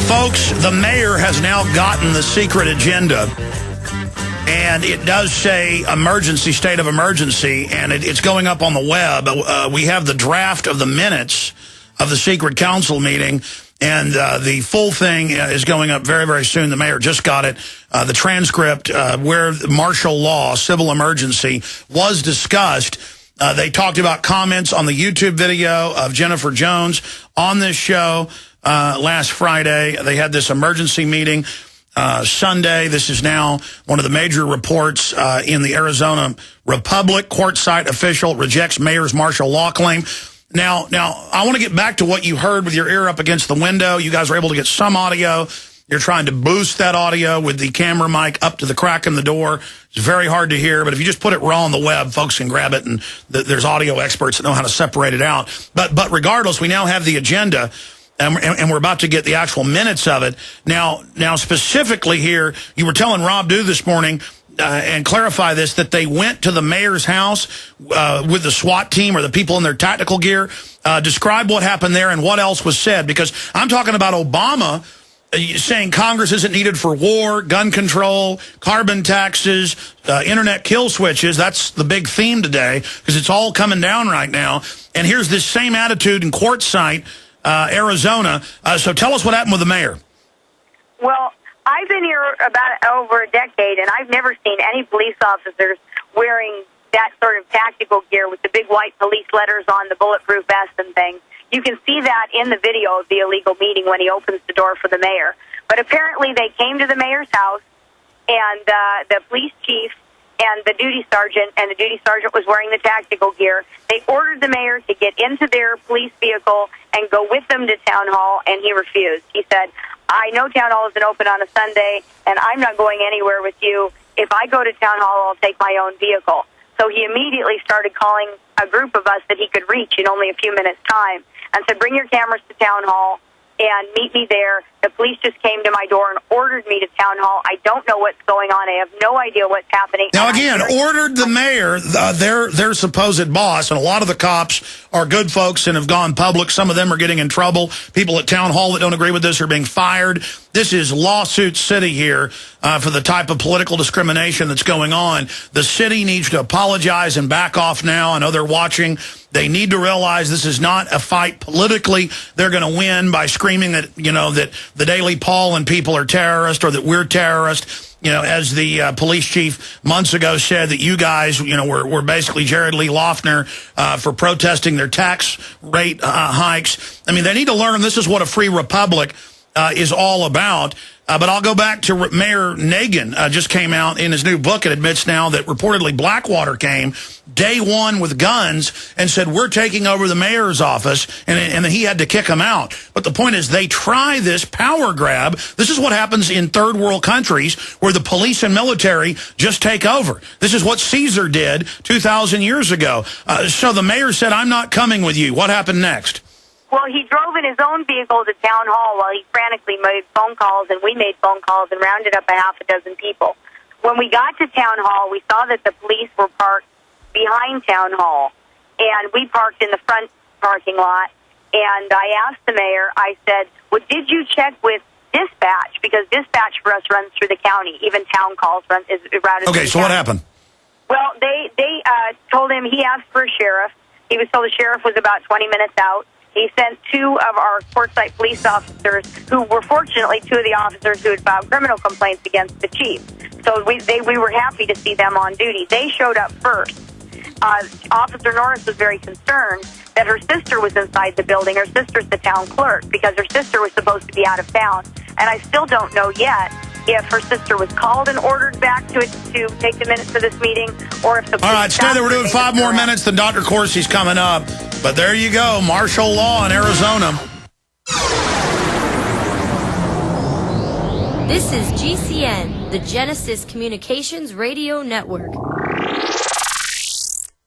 Folks, the mayor has now gotten the secret agenda, and it does say emergency, state of emergency, and it's going up on the web. We have the draft of the minutes of the secret council meeting, and the full thing is going up very, very soon. The mayor just got it. The transcript where martial law, civil emergency, was discussed. They talked about comments on the YouTube video of Jennifer Jones on this show last Friday. They had this emergency meeting Sunday. This is now one of the major reports in the Arizona Republic. Court site official rejects mayor's martial law claim. Now, I want to get back to what you heard with your ear up against the window. You guys were able to get some audio. You're trying to boost that audio with the camera mic up to the crack in the door. It's very hard to hear, but if you just put it raw on the web, folks can grab it, and there's audio experts that know how to separate it out. But regardless, we now have the agenda, and we're about to get the actual minutes of it. Now specifically here, you were telling Rob Dew this morning, and clarify this, that they went to the mayor's house with the SWAT team or the people in their tactical gear. Describe what happened there and what else was said, because I'm talking about Obama saying Congress isn't needed for war, gun control, carbon taxes, internet kill switches. That's the big theme today, because it's all coming down right now. And here's this same attitude in Quartzsite, Arizona. So tell us what happened with the mayor. Well, I've been here about over a decade, and I've never seen any police officers wearing that sort of tactical gear with the big white police letters on the bulletproof vest and things. You can see that in the video of the illegal meeting when he opens the door for the mayor. But apparently they came to the mayor's house, and the police chief and the duty sergeant was wearing the tactical gear. They ordered the mayor to get into their police vehicle and go with them to town hall, and he refused. He said, I know town hall isn't open on a Sunday, and I'm not going anywhere with you. If I go to town hall, I'll take my own vehicle. So he immediately started calling a group of us that he could reach in only a few minutes' time and said, bring your cameras to town hall and meet me there. The police just came to my door and ordered me to town hall. I don't know what's going on. I have no idea what's happening. Now, again, ordered the mayor, their supposed boss, and a lot of the cops are good folks and have gone public. Some of them are getting in trouble. People at town hall that don't agree with this are being fired. This is lawsuit city here for the type of political discrimination that's going on. The city needs to apologize and back off now. I know they're watching. They need to realize this is not a fight politically. They're going to win by screaming that, that the Daily Paul and people are terrorists, or that we're terrorists. As the police chief months ago said, that you guys, were basically Jared Lee Loughner for protesting their tax rate hikes. I mean, they need to learn this is what a free republic is all about. But I'll go back to Mayor Nagin. Just came out in his new book and admits now that reportedly Blackwater came day one with guns and said, we're taking over the mayor's office, and he had to kick him out. But the point is, they try this power grab. This is what happens in third world countries where the police and military just take over. This is what Caesar did 2,000 years ago. So the mayor said, I'm not coming with you. What happened next? Well, he drove in his own vehicle to town hall while he frantically made phone calls, and we made phone calls and rounded up a half a dozen people. When we got to town hall, we saw that the police were parked behind town hall, and we parked in the front parking lot. And I asked the mayor, I said, well, did you check with dispatch? Because dispatch for us runs through the county. Even town calls is routed through the county. Okay, so what happened? Well, they told him he asked for a sheriff. He was told the sheriff was about 20 minutes out. He sent two of our Quartzsite police officers, who were fortunately two of the officers who had filed criminal complaints against the chief. So we were happy to see them on duty. They showed up first. Officer Norris was very concerned that her sister was inside the building. Her sister's the town clerk, because her sister was supposed to be out of town. And I still don't know yet if her sister was called and ordered back to take the minutes of this meeting, or if the police... All right, stay there. We're doing 5 more minutes, then Dr. Corsi's coming up. But there you go, martial law in Arizona. This is GCN, the Genesis Communications Radio Network.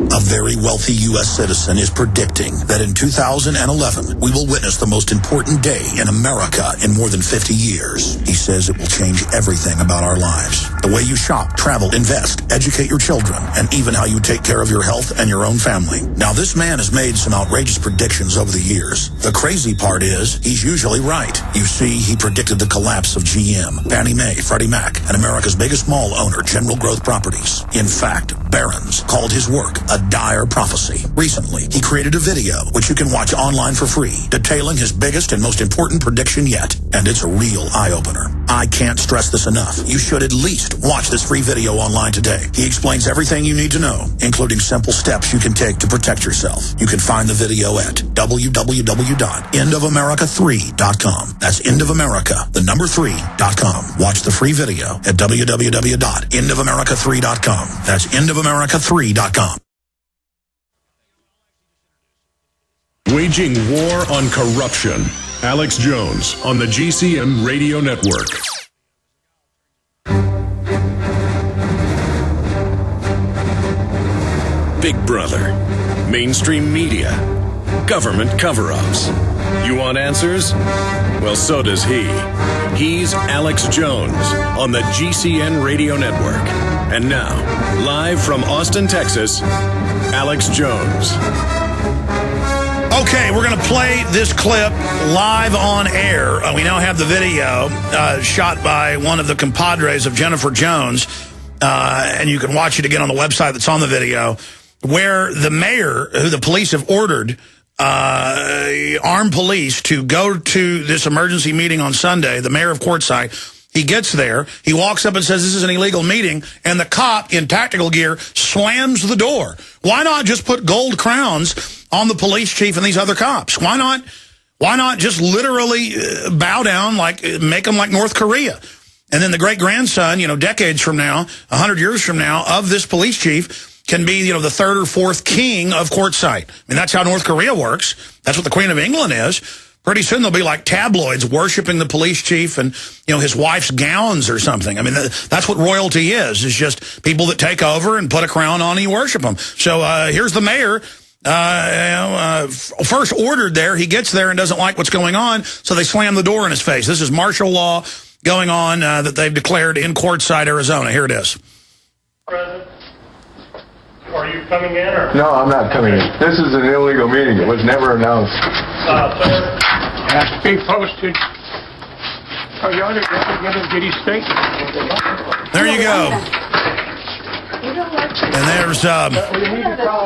A very wealthy U.S. citizen, is predicting that in 2011, we will witness the most important day in America in more than 50 years. He says it will change everything about our lives. The way you shop, travel, invest, educate your children, and even how you take care of your health and your own family. Now, this man has made some outrageous predictions over the years. The crazy part is, he's usually right. You see, he predicted the collapse of GM, Fannie Mae, Freddie Mac, and America's biggest mall owner, General Growth Properties. In fact, Barron's called his work a dire prophecy. Recently, he created a video, which you can watch online for free, detailing his biggest and most important prediction yet. And it's a real eye-opener. I can't stress this enough. You should at least watch this free video online today. He explains everything you need to know, including simple steps you can take to protect yourself. You can find the video at www.endofamerica3.com. That's endofamerica, the number 3.com. Watch the free video at www.endofamerica3.com. That's endofamerica3.com. Waging war on corruption. Alex Jones on the GCN Radio Network. Big Brother, mainstream media, government cover-ups. You want answers? Well, so does he. He's Alex Jones on the GCN Radio Network. And now, live from Austin, Texas, Alex Jones. Okay, we're going to play this clip live on air. We now have the video shot by one of the compadres of Jennifer Jones, and you can watch it again on the website that's on the video, where the mayor, who the police have ordered, armed police to go to this emergency meeting on Sunday, the mayor of Quartzsite, he gets there, he walks up and says this is an illegal meeting, and the cop in tactical gear slams the door. Why not just put gold crowns on the police chief and these other cops? Why not just literally bow down, make them like North Korea? And then the great-grandson, decades from now, 100 years from now, of this police chief can be, the third or fourth king of Quartzsite. I mean, that's how North Korea works. That's what the Queen of England is. Pretty soon there'll be like tabloids worshiping the police chief and, his wife's gowns or something. I mean, that's what royalty is just people that take over and put a crown on and you worship them. So here's the mayor, first ordered there. He gets there and doesn't like what's going on, so they slam the door in his face. This is martial law going on that they've declared in Quartzsite, Arizona. Here it is. President, are you coming in? Or? No, I'm not coming in. This is an illegal meeting. It was never announced. Sir? Has to be posted. Are you on it? Did he state? There you go. And there's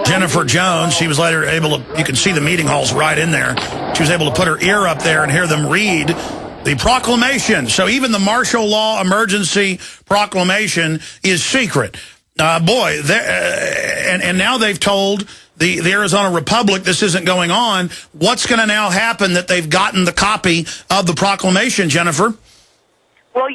Jennifer Jones. She was later able to, you can see the meeting halls right in there. She was able to put her ear up there and hear them read the proclamation. So even the martial law emergency proclamation is secret. And now they've told the Arizona Republic this isn't going on. What's going to now happen that they've gotten the copy of the proclamation, Jennifer? Well,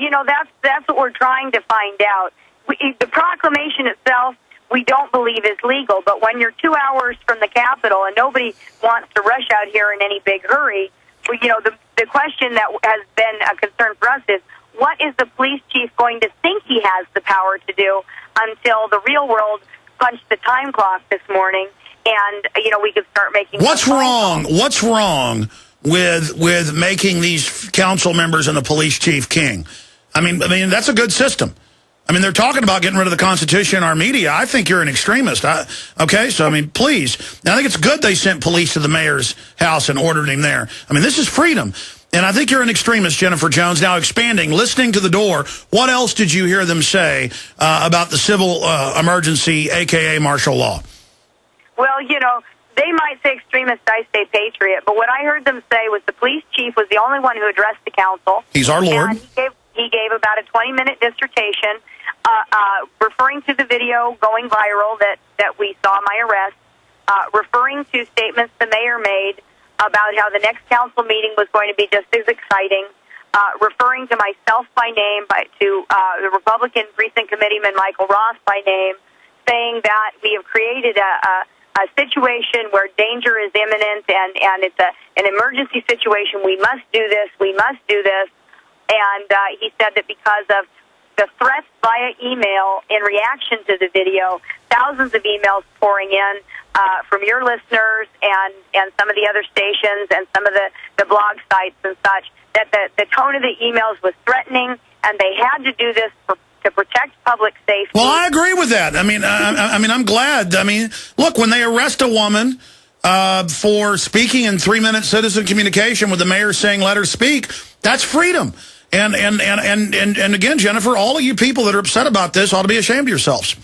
that's what we're trying to find out. The proclamation itself, we don't believe is legal, but when you're 2 hours from the Capitol and nobody wants to rush out here in any big hurry, the question that has been a concern for us is, what is the police chief going to think he has the power to do until the real world punched the time clock this morning and, we could start making... What's wrong with making these council members and the police chief king? I mean, that's a good system. I mean, they're talking about getting rid of the Constitution in our media. I think you're an extremist. Okay, so, please. And I think it's good they sent police to the mayor's house and ordered him there. I mean, this is freedom. And I think you're an extremist, Jennifer Jones. Now, expanding, listening to the door, what else did you hear them say about the civil emergency, a.k.a. martial law? Well, they might say extremist, I say patriot. But what I heard them say was the police chief was the only one who addressed the council. He's our Lord. And he gave about a 20-minute dissertation referring to the video going viral that we saw my arrest, referring to statements the mayor made about how the next council meeting was going to be just as exciting, referring to myself by name, to the Republican Precinct Committeeman Michael Ross by name, saying that we have created a situation where danger is imminent and it's an emergency situation. We must do this. We must do this. And he said that because of the threats via email in reaction to the video, thousands of emails pouring in from your listeners and some of the other stations and some of the blog sites and such, that the tone of the emails was threatening, and they had to do this to protect public safety. Well, I agree with that. I mean, I'm glad. I mean, look, when they arrest a woman for speaking in 3-minute citizen communication with the mayor saying, "Let her speak," that's freedom. And again, Jennifer, all of you people that are upset about this ought to be ashamed of yourselves.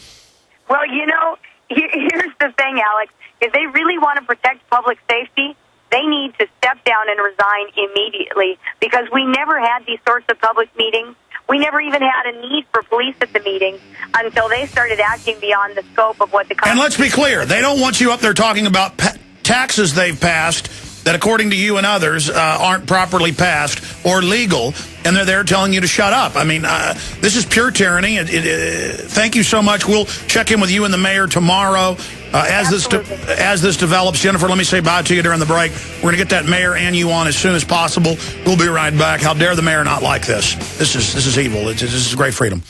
Well, you know, here's the thing, Alex. If they really want to protect public safety, they need to step down and resign immediately, because we never had these sorts of public meetings. We never even had a need for police at the meetings until they started acting beyond the scope of what the Constitution. And let's be clear, they don't want you up there talking about taxes they've passed that, according to you and others, aren't properly passed or legal, and they're there telling you to shut up. I mean, this is pure tyranny. Thank you so much. We'll check in with you and the mayor tomorrow as this develops. Jennifer, let me say bye to you during the break. We're going to get that mayor and you on as soon as possible. We'll be right back. How dare the mayor not like this? This is evil. This is great freedom.